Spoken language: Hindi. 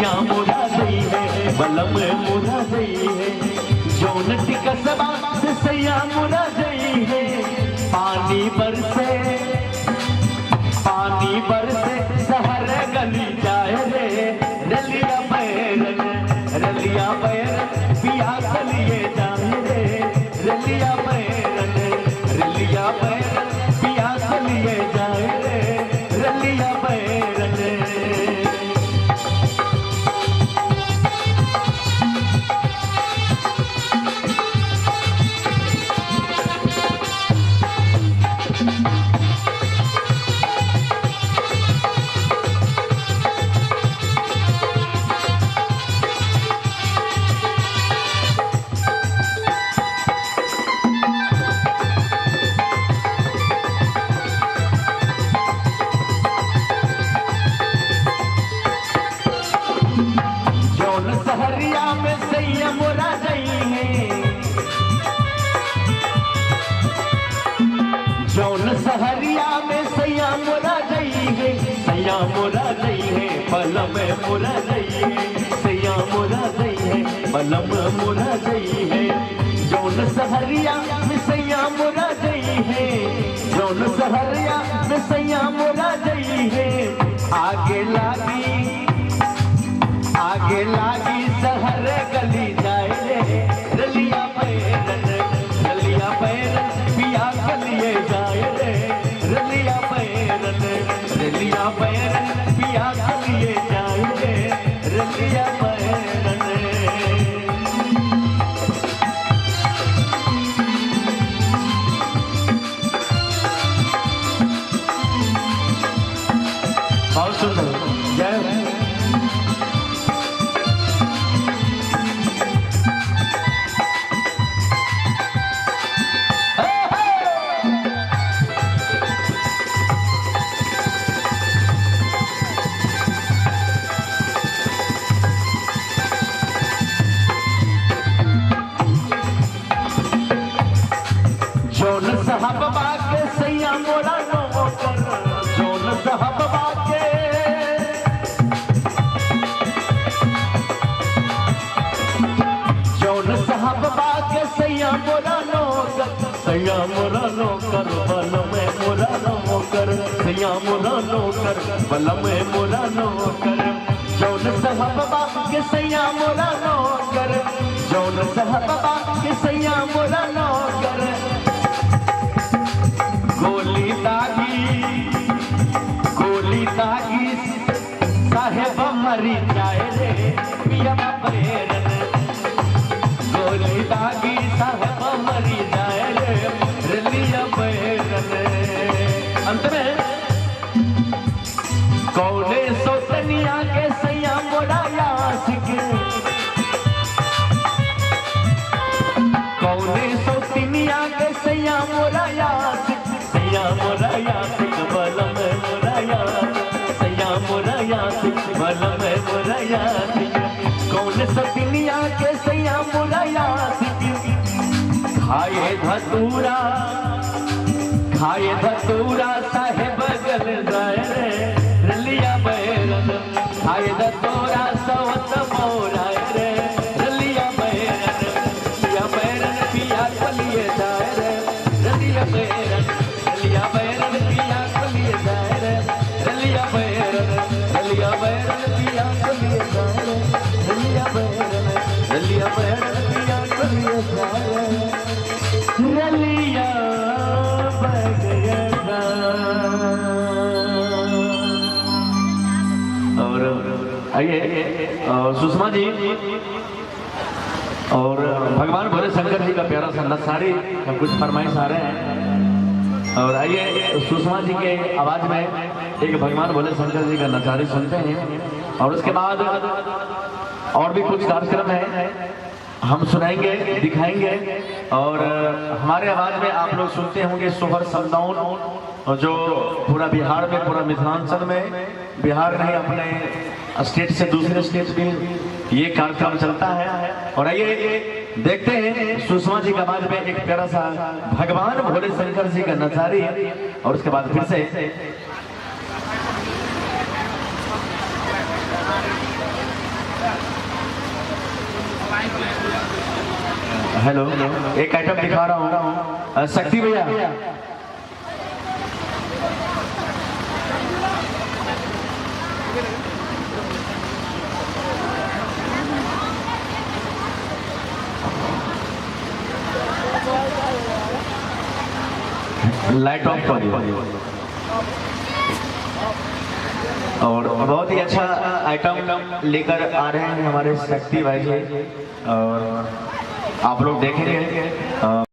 मोरा सही है बलम मोरा सही है जौन टिकसबा से सैया मोरा सही है पानी बरसे शहर गली जाए रे रलिया बैरन पिया कलिए जाए रे रलिया बैरन पिया कलिए जाए रे रलिया बैरन। सहरिया में सैया मोरा गई है जौन सहरिया में सैया मोरा गई है सैया मोरा गई है बलम मोरा गई है सैया मोरा गई है बलम मोरा गई है जौन सहरिया में सैया मोरा गई है जौन सहरिया में सैया मोरा गई है आगे लागी शहर गली जाए रे रलिया बैरन पिया कलिए जाए रे रलिया बैरन पिया कलिए जाए रे रलिया बैरन। बहुत सुंदर जय जौन साहब बाके सैया मोरा नौकर जौन साहब बाके सैया मोरा नौकर बलम मोरा नौकर सैया मोरा नौकर बलम मोरा नौकर जौन साहब बाके सैया मोरा नौकर जौन साहब बाके सैया मोरा नौकर गोली दागी साहेब मरी जाए रे पिया बैरन गोली दागी साहेब मरी जाए रे रलिया बैरन। अंत में कौने सोतनिया के सैया मोरा यासिक कौने सोतनिया के सैया मोरा यासिक मोरा यासिक बलम मोरा यासिक सैया मोरा यासिक बलम मोरा यासिक कौन सतिनिया के सैया मोरा यासिक खाए धतूरा साहेब गल जाए रे रलिया बैरन खाए धतूरा सवत मोरा रे रलिया बैरन पिया कलिए जाए रे रलिया बैरन पिया कलिए जाए रे रलिया बैरन पिया कलिए जाए रे रलिया बैरन पिया कलिए जाए रलिया बैरन। और आइए सुषमा जी और भगवान भोले शंकर जी का प्यारा सा नसारी का कुछ फरमाइश आ रहे हैं और आइए सुषमा जी के आवाज में एक भगवान भोले शंकर जी का नचारी सुनते हैं और उसके बाद और भी कुछ कार्यक्रम है हम सुनाएंगे दिखाएंगे और हमारे आवाज में आप लोग सुनते होंगे सोहर समदाउन जो पूरा बिहार में पूरा मिथिलांचल में बिहार नहीं अपने स्टेट से दूसरे स्टेट में ये कार्यक्रम चलता है। और आइए देखते हैं सुषमा जी के आवाज में एक प्यारा सा भगवान भोले शंकर जी का नचारी और उसके बाद फिर से हेलो, एक आइटम दिखा रहा हूँ, शक्ति भैया लाइट ऑफ कर दिया। और बहुत ही अच्छा आइटम लेकर आ रहे हैं हमारे शक्ति भाई जी, और आप लोग देखेंगे।